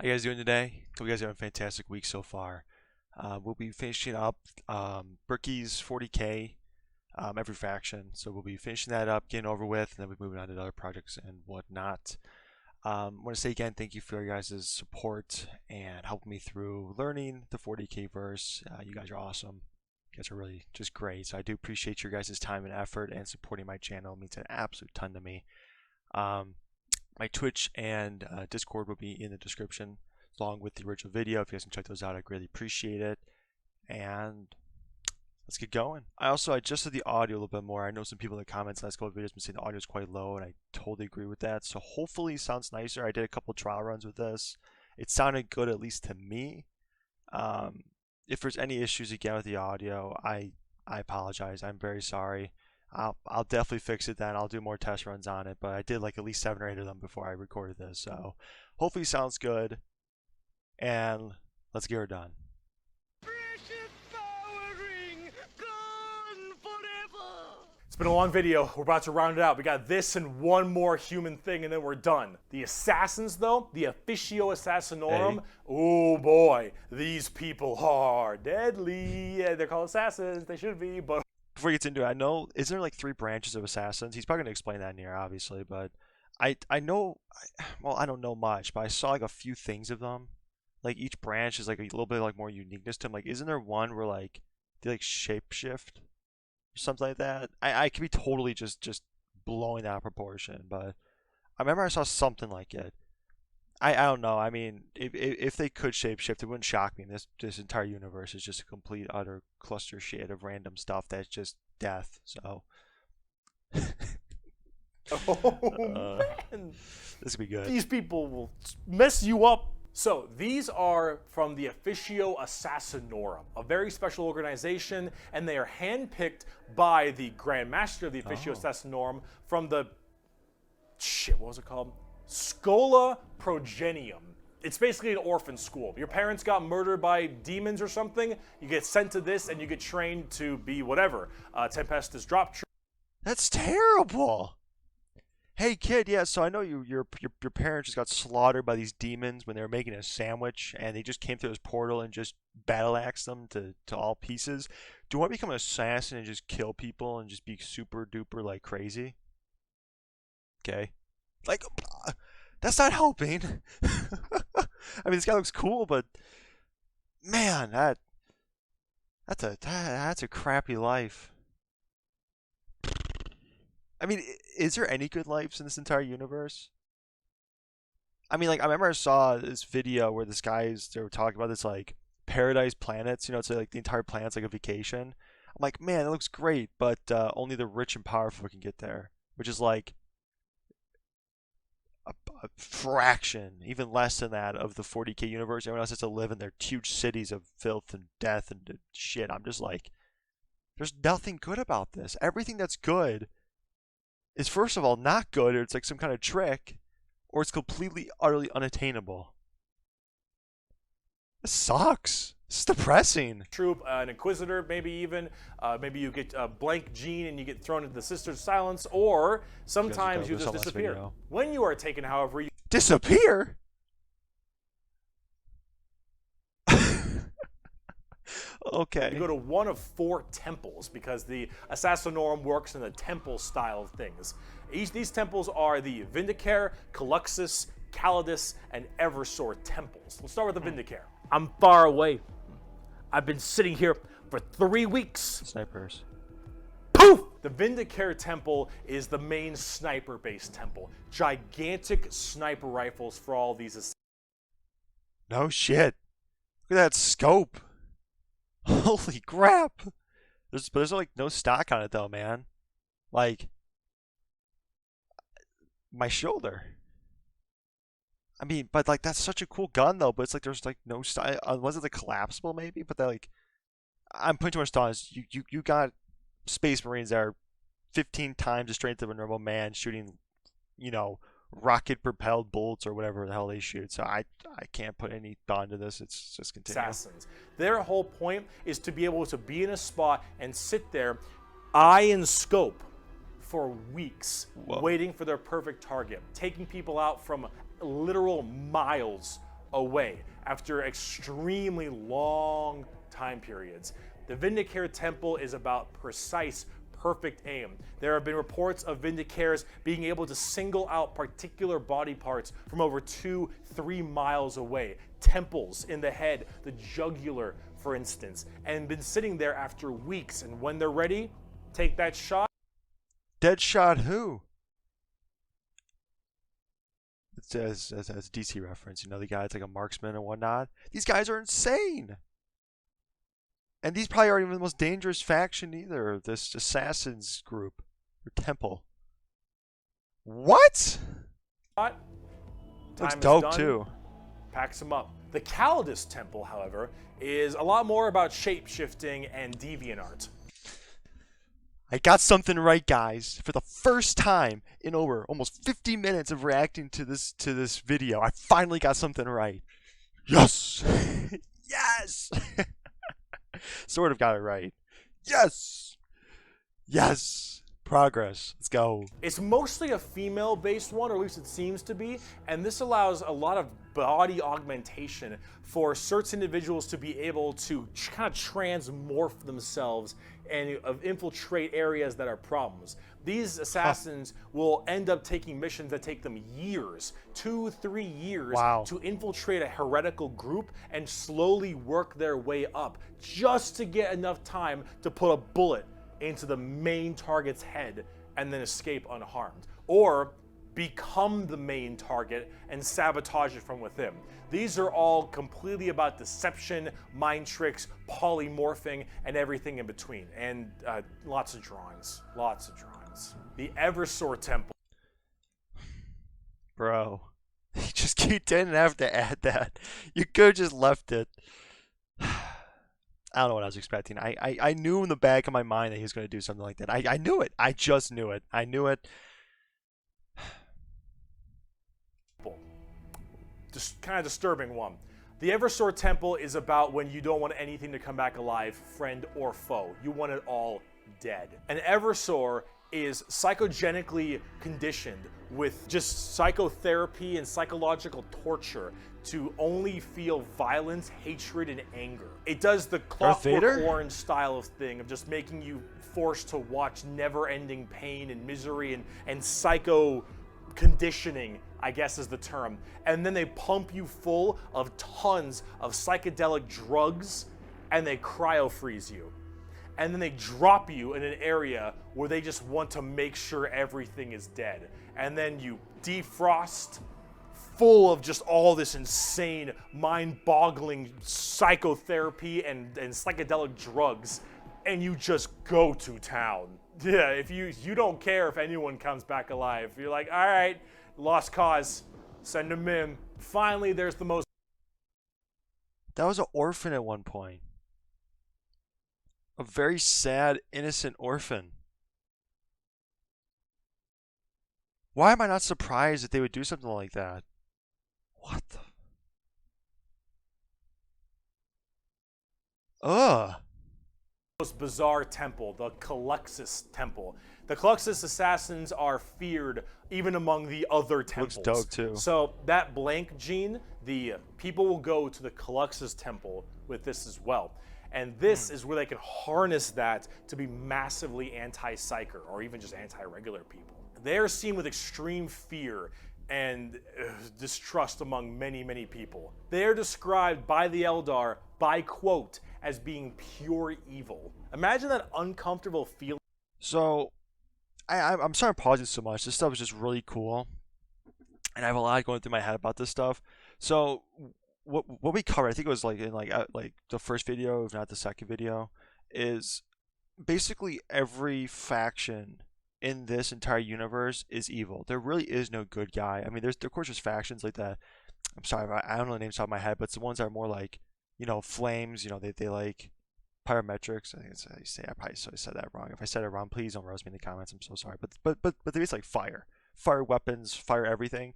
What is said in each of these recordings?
How you guys doing today? Hope you guys have a fantastic week so far. We'll be finishing up Berkey's 40k every faction, so we'll be finishing that up, getting over with, and then we'll be moving on to other projects and whatnot. I want to say again, thank you for your guys' support and helping me through learning the 40k verse. You guys are awesome. You guys are really just great. So I do appreciate your guys' time and effort and supporting my channel. It means an absolute ton to me. My Twitch and Discord will be in the description along with the original video. If you guys can check those out, I'd greatly appreciate it. And let's get going. I adjusted the audio a little bit more. I know some people in the comments last couple of videos have been saying the audio is quite low, and I totally agree with that. So hopefully it sounds nicer. I did a couple trial runs with this. It sounded good, at least to me. If there's any issues again with the audio, I apologize. I'm very sorry. I'll definitely fix it then. I'll do more test runs on it, but I did like at least 7 or 8 of them before I recorded this. So hopefully it sounds good. And let's get her done. It's been a long video. We're about to round it out. We got this and one more human thing, and then we're done. The assassins, though, the Officio Assassinorum. Hey. Oh boy, these people are deadly. Yeah, they're called assassins. They should be, but before he gets into it, I know, is there like 3 branches of assassins? He's probably gonna explain that in here, obviously, but I know, well, I don't know much, but I saw like a few things of them. Like each branch is like a little bit like more uniqueness to them. Like, isn't there one where like they like shapeshift or something like that? I could be totally just blowing that out of proportion, but I remember I saw something like it. I don't know. I mean, if they could shapeshift, it wouldn't shock me. This entire universe is just a complete utter cluster shit of random stuff that's just death. So oh man, this could be good. These people will mess you up. So these are from the Officio Assassinorum, a very special organization, and they are handpicked by the Grand Master of the Officio Assassinorum from the what was it called? Schola Progenium. It's basically an orphan school. Your parents got murdered by demons or something. You get sent to this, and you get trained to be whatever. Tempestus drop. That's terrible. Hey kid, yeah, so I know your parents just got slaughtered by these demons when they were making a sandwich, and they just came through this portal and just battle axed them to all pieces. Do you want to become an assassin and just kill people and just be super duper like crazy? Okay. Like, that's not helping. I mean, this guy looks cool, but man, that's a crappy life. I mean, is there any good lives in this entire universe? I mean, like, I remember I saw this video where they were talking about this, like, paradise planets, you know, it's like the entire planet's like a vacation. I'm like, man, it looks great, but only the rich and powerful can get there, which is like a fraction, even less than that, of the 40k universe. Everyone else has to live in their huge cities of filth and death and shit. I'm just like, there's nothing good about this. Everything that's good is, first of all, not good, or it's like some kind of trick, or it's completely, utterly unattainable. This sucks. It's depressing. Troop, an Inquisitor, maybe even. Maybe you get a blank gene and you get thrown into the Sisters of Silence, or sometimes you just disappear. When you are taken, however, you disappear? Okay. You go to one of 4 temples, because the Assassinorum works in the temple style of things. These temples are the Vindicare, Culexus, Callidus, and Eversor temples. Let's start with the Vindicare. I'm far away. I've been sitting here for 3 weeks. Snipers. Poof! The Vindicare temple is the main sniper-based temple. Gigantic sniper rifles for all these. No shit. Look at that scope. Holy crap! There's like no stock on it though, man. Like my shoulder. I mean, but like that's such a cool gun though. But it's like there's like no stock. Was it the collapsible maybe? But like, I'm putting too much thought. You got Space Marines that are 15 times the strength of a normal man shooting, you know, rocket propelled bullets or whatever the hell they shoot. So I can't put any thought into this. It's just continue. Assassins. Their whole point is to be able to be in a spot and sit there, eye and scope, for weeks, waiting for their perfect target, taking people out from literal miles away after extremely long time periods. The Vindicare temple is about precise, perfect aim. There have been reports of Vindicares being able to single out particular body parts from over 2-3 miles away. Temples in the head, the jugular, for instance, and been sitting there after weeks. And when they're ready, take that shot. Dead shot who? It's as a DC reference, you know, the guy's like a marksman and whatnot. These guys are insane. And these probably aren't even the most dangerous faction either, this assassins group or temple. What? Time Looks is dope done. too. Packs them up. The Callidus temple, however, is a lot more about shape-shifting and deviant art. I got something right, guys. For the first time in over almost 50 minutes of reacting to this video, I finally got something right. Yes! Yes! Sort of got it right. Yes! Yes! Progress. Let's go. It's mostly a female-based one, or at least it seems to be, and this allows a lot of body augmentation for certain individuals to be able to kind of transmorph themselves and infiltrate areas that are problems. These assassins will end up taking missions that take them years, 2-3 years, Wow. to infiltrate a heretical group and slowly work their way up, just to get enough time to put a bullet into the main target's head and then escape unharmed. Or become the main target and sabotage it from within. These are all completely about deception, mind tricks, polymorphing, and everything in between. And lots of drawings. Lots of drawings. The Eversor temple. Bro. You didn't have to add that. You could have just left it. I don't know what I was expecting. I knew in the back of my mind that he was going to do something like that. I knew it. I just knew it. I knew it. Just kind of disturbing one. The Eversor temple is about when you don't want anything to come back alive, friend or foe. You want it all dead. An Eversor is psychogenically conditioned with just psychotherapy and psychological torture to only feel violence, hatred, and anger. It does the Clockwork Orange style of thing of just making you forced to watch never-ending pain and misery and psycho conditioning, I guess is the term. And then they pump you full of tons of psychedelic drugs and they cryo-freeze you. And then they drop you in an area where they just want to make sure everything is dead. And then you defrost, full of just all this insane, mind-boggling psychotherapy and psychedelic drugs, and you just go to town. Yeah, if you don't care if anyone comes back alive. You're like, all right, lost cause, send them in. Finally, there's the most... That was an orphan at one point. A very sad, innocent orphan. Why am I not surprised that they would do something like that? What the... Ugh. Most bizarre temple, the Culexus temple. The Culexus assassins are feared even among the other temples. Looks dope too. So that blank gene, the people will go to the Culexus temple with this as well. And this is where they can harness that to be massively anti-psyker or even just anti-regular people. They are seen with extreme fear and distrust among many, many people. They are described by the Eldar, by quote, as being pure evil. Imagine that uncomfortable feeling. So, I'm sorry I'm pausing so much. This stuff is just really cool. And I have a lot going through my head about this stuff. So, what we covered, I think it was like in like the first video, if not the second video, is basically every faction in this entire universe is evil. There really is no good guy. I mean, there's of course there's factions like that. I'm sorry, I don't know the names off my head, but it's the ones that are more like, you know, flames. You know, they like pyrometrics. I think it's how you say. I probably said that wrong. If I said it wrong, please don't roast me in the comments. I'm so sorry. But they're like fire weapons, fire everything.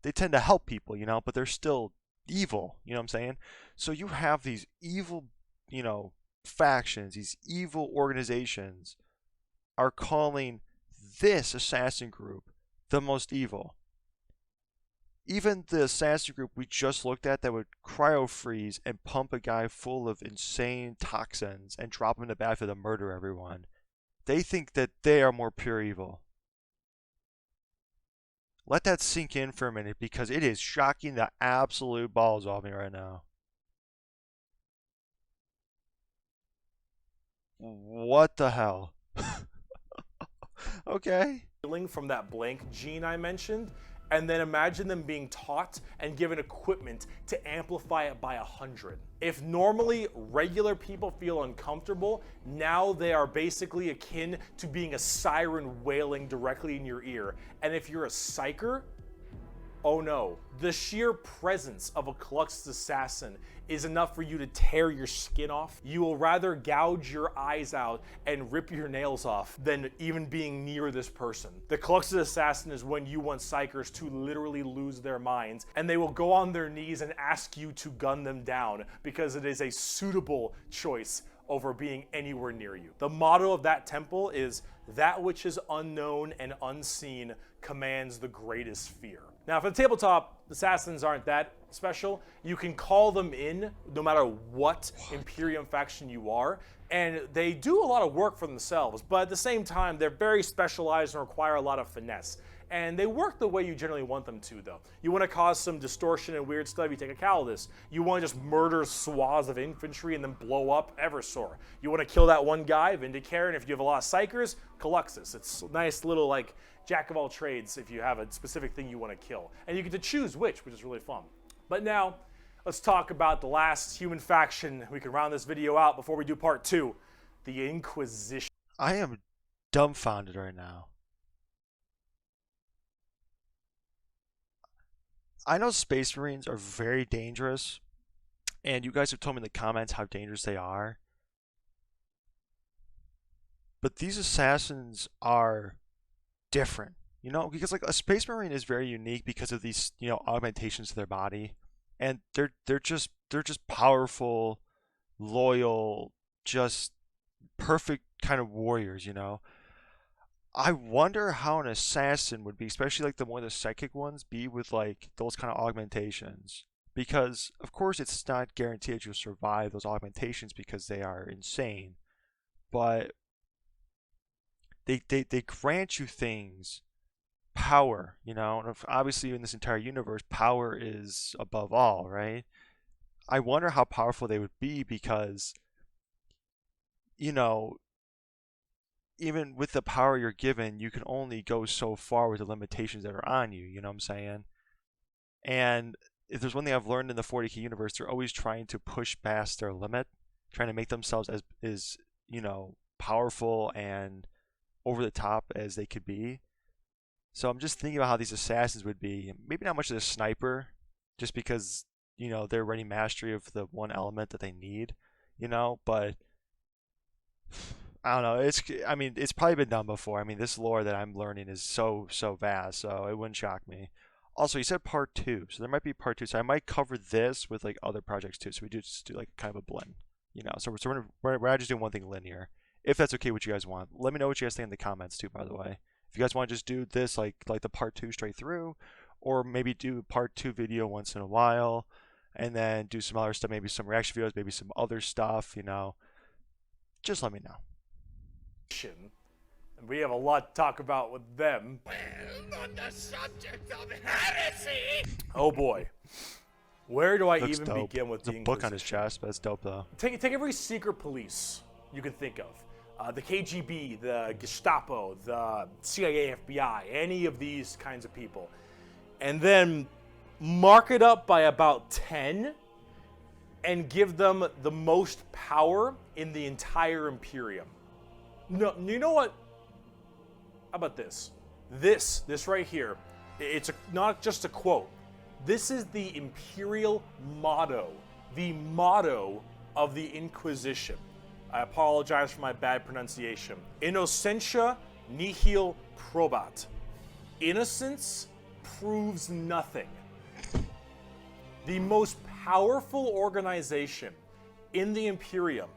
They tend to help people, you know, but they're still evil. You know what I'm saying? So you have these evil, you know, factions, these evil organizations are calling this assassin group the most evil. even the assassin group we just looked at that would cryo freeze and pump a guy full of insane toxins and drop him in the battlefield to murder everyone, they think that they are more pure evil. Let that sink in for a minute, because it is shocking the absolute balls off me right now. What the hell? Okay. From that blank gene I mentioned, and then imagine them being taught and given equipment to amplify it by 100. If normally regular people feel uncomfortable, now they are basically akin to being a siren wailing directly in your ear. And if you're a psyker, oh no, the sheer presence of a Culexus assassin is enough for you to tear your skin off. You will rather gouge your eyes out and rip your nails off than even being near this person. The Culexus assassin is when you want psychers to literally lose their minds, and they will go on their knees and ask you to gun them down because it is a suitable choice over being anywhere near you. The motto of that temple is, "That which is unknown and unseen commands the greatest fear." Now, for the tabletop, assassins aren't that special. You can call them in no matter what Imperium faction you are, and they do a lot of work for themselves, but at the same time, they're very specialized and require a lot of finesse. And they work the way you generally want them to, though. You want to cause some distortion and weird stuff, you take a Callidus. You want to just murder swaths of infantry and then blow up Eversor. You want to kill that one guy, Vindicare, and if you have a lot of psychers, Culexus. It's a nice little, like, jack of all trades if you have a specific thing you want to kill. And you get to choose which is really fun. But now, let's talk about the last human faction. We can round this video out before we do part 2, the Inquisition. I am dumbfounded right now. I know Space Marines are very dangerous, and you guys have told me in the comments how dangerous they are. But these assassins are different, you know, because like a Space Marine is very unique because of these, you know, augmentations to their body, and they're just powerful, loyal, just perfect kind of warriors, you know. I wonder how an assassin would be, especially like the more the psychic ones, be with like those kind of augmentations. Because of course it's not guaranteed that you'll survive those augmentations because they are insane. But they grant you things, power, you know, and obviously in this entire universe, power is above all, right? I wonder how powerful they would be because, you know, even with the power you're given, you can only go so far with the limitations that are on you, you know what I'm saying? And if there's one thing I've learned in the 40k universe, they're always trying to push past their limit, trying to make themselves as you know, powerful and over the top as they could be. So I'm just thinking about how these assassins would be. Maybe not much of a sniper, just because, you know, they're already mastery of the one element that they need, you know, but I don't know. I mean, it's probably been done before. I mean, this lore that I'm learning is so vast, so it wouldn't shock me. Also, you said part 2, so there might be part 2. So I might cover this with like other projects too. So we do just do like kind of a blend, you know. So we're not just doing one thing linear. If that's okay what you guys want, let me know what you guys think in the comments too. By the way, if you guys want to just do this like the part 2 straight through, or maybe do part 2 video once in a while, and then do some other stuff, maybe some reaction videos, maybe some other stuff, you know. Just let me know. And we have a lot to talk about with them. Well, on the subject of heresy. Oh boy, where do I Looks even dope. begin with There's the a book on his Inquisition? chest, but it's dope though. Take every secret police you can think of. The KGB, the Gestapo, the CIA, FBI, any of these kinds of people. And then mark it up by about 10 and give them the most power in the entire Imperium. No, you know what? How about this? This right here, it's not just a quote. This is the Imperial motto, the motto of the Inquisition. I apologize for my bad pronunciation. Innocentia nihil probat. Innocence proves nothing. The most powerful organization in the Imperium,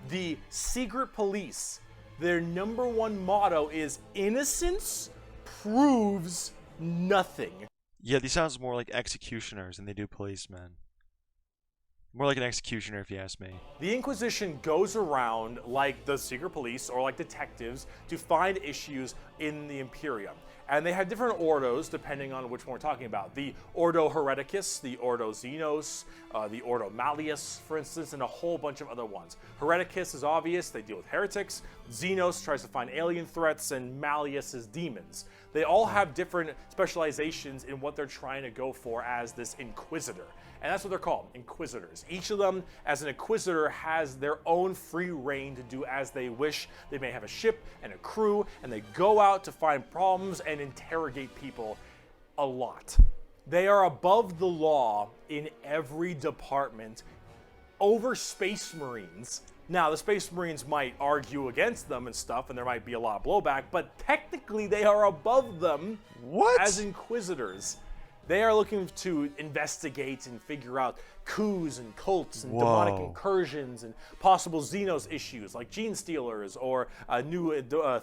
the secret police, their #1 motto is innocence proves nothing. Yeah, these sounds more like executioners than they do policemen. More like an executioner, if you ask me. The Inquisition goes around like the secret police or like detectives to find issues in the Imperium. And they have different ordos depending on which one we're talking about. The Ordo Hereticus, the Ordo Xenos, the Ordo Malleus, for instance, and a whole bunch of other ones. Hereticus is obvious, they deal with heretics. Xenos tries to find alien threats, and Malleus is demons. They all have different specializations in what they're trying to go for as this Inquisitor. And that's what they're called, Inquisitors. Each of them, as an Inquisitor, has their own free reign to do as they wish. They may have a ship and a crew, and they go out to find problems and interrogate people a lot. They are above the law in every department over Space Marines. Now, the Space Marines might argue against them and stuff, and there might be a lot of blowback, but technically they are above them as Inquisitors. They are looking to investigate and figure out coups and cults and demonic incursions and possible Xenos issues like gene stealers or a new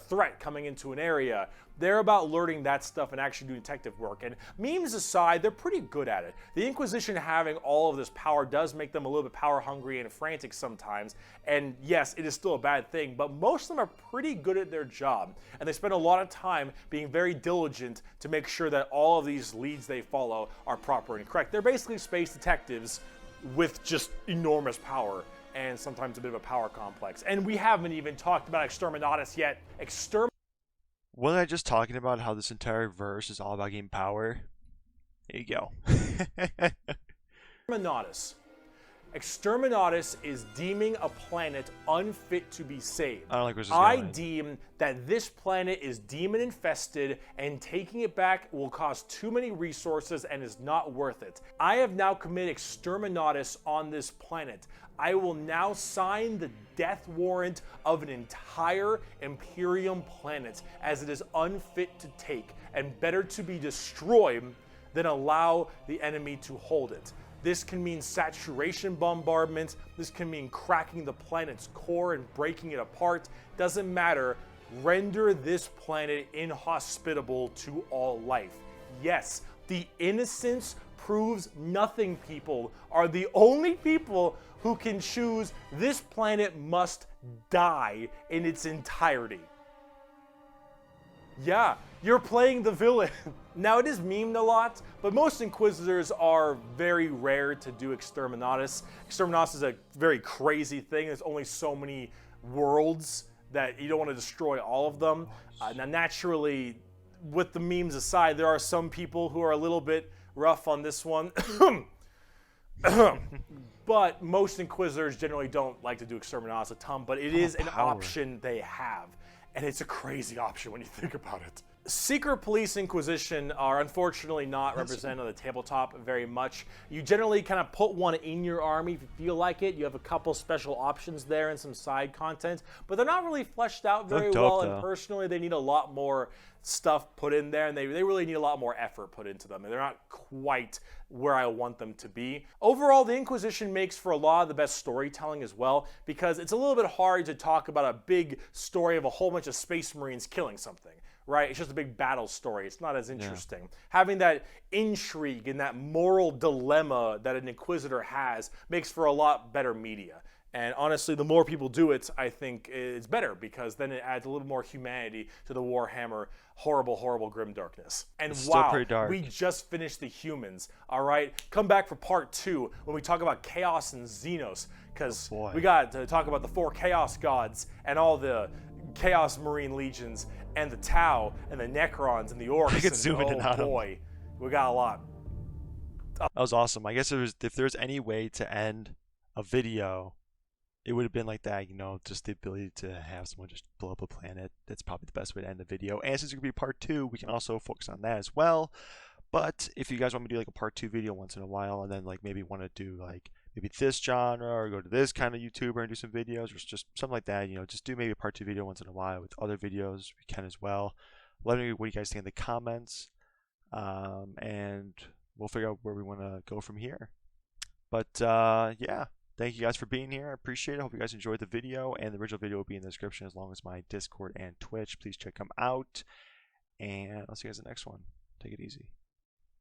threat coming into an area. They're about learning that stuff and actually doing detective work. And memes aside, they're pretty good at it. The Inquisition having all of this power does make them a little bit power hungry and frantic sometimes. And yes, it is still a bad thing, but most of them are pretty good at their job. And they spend a lot of time being very diligent to make sure that all of these leads they follow are proper and correct. They're basically space detectives with just enormous power and sometimes a bit of a power complex. And we haven't even talked about Exterminatus yet. Wasn't I just talking about how this entire verse is all about getting power? There you go. Exterminatus. Exterminatus is deeming a planet unfit to be saved. I don't like where this is I going. deem that this planet is demon infested and taking it back will cost too many resources and is not worth it. I have now committed Exterminatus on this planet. I will now sign the death warrant of an entire Imperium planet as it is unfit to take and better to be destroyed than allow the enemy to hold it. This can mean saturation bombardment. This can mean cracking the planet's core and breaking it apart. Doesn't matter. Render this planet inhospitable to all life. Yes, the innocents proves nothing people are the only people who can choose this planet must die in its entirety. Yeah, you're playing the villain. Now, it is memed a lot, but most Inquisitors are very rare to do Exterminatus. Exterminatus is a very crazy thing. There's only so many worlds that you don't want to destroy all of them. Now, naturally, with the memes aside, there are some people who are a little bit rough on this one. But most Inquisitors generally don't like to do Exterminatus a ton, but it is an option they have. And it's a crazy option when you think about it. Secret Police Inquisition are unfortunately not represented on the tabletop very much. You generally kind of put one in your army if you feel like it. You have a couple special options there and some side content, but they're not really fleshed out very well, and personally they need a lot more stuff put in there, and they really need a lot more effort put into them, and they're not quite where I want them to be. Overall, the Inquisition makes for a lot of the best storytelling as well, because it's a little bit hard to talk about a big story of a whole bunch of Space Marines killing something. Right? It's just a big battle story. It's not as interesting. Yeah. Having that intrigue and that moral dilemma that an Inquisitor has makes for a lot better media. And honestly, the more people do it, I think it's better, because then it adds a little more humanity to the Warhammer horrible, horrible grim darkness. And it's wow, still pretty dark. We just finished the humans, all right? Come back for part 2 when we talk about Chaos and Xenos, because we got to talk about the 4 Chaos Gods and all the Chaos Marine Legions and the Tau and the Necrons and the Orcs. I could zoom in on boy, we got a lot. That was awesome. I guess if there's any way to end a video, it would have been like that, you know, just the ability to have someone just blow up a planet. That's probably the best way to end the video. And since it's going to be part 2, we can also focus on that as well. But if you guys want me to do like a part 2 video once in a while, and then like maybe want to do like maybe this genre, or go to this kind of YouTuber and do some videos, or just something like that, you know, just do maybe a part 2 video once in a while with other videos. We can as well. Let me know what you guys think in the comments, and we'll figure out where we want to go from here. But yeah, thank you guys for being here. I appreciate it. Hope you guys enjoyed the video, and the original video will be in the description, as long as my Discord and Twitch. Please check them out, and I'll see you guys in the next one. Take it easy.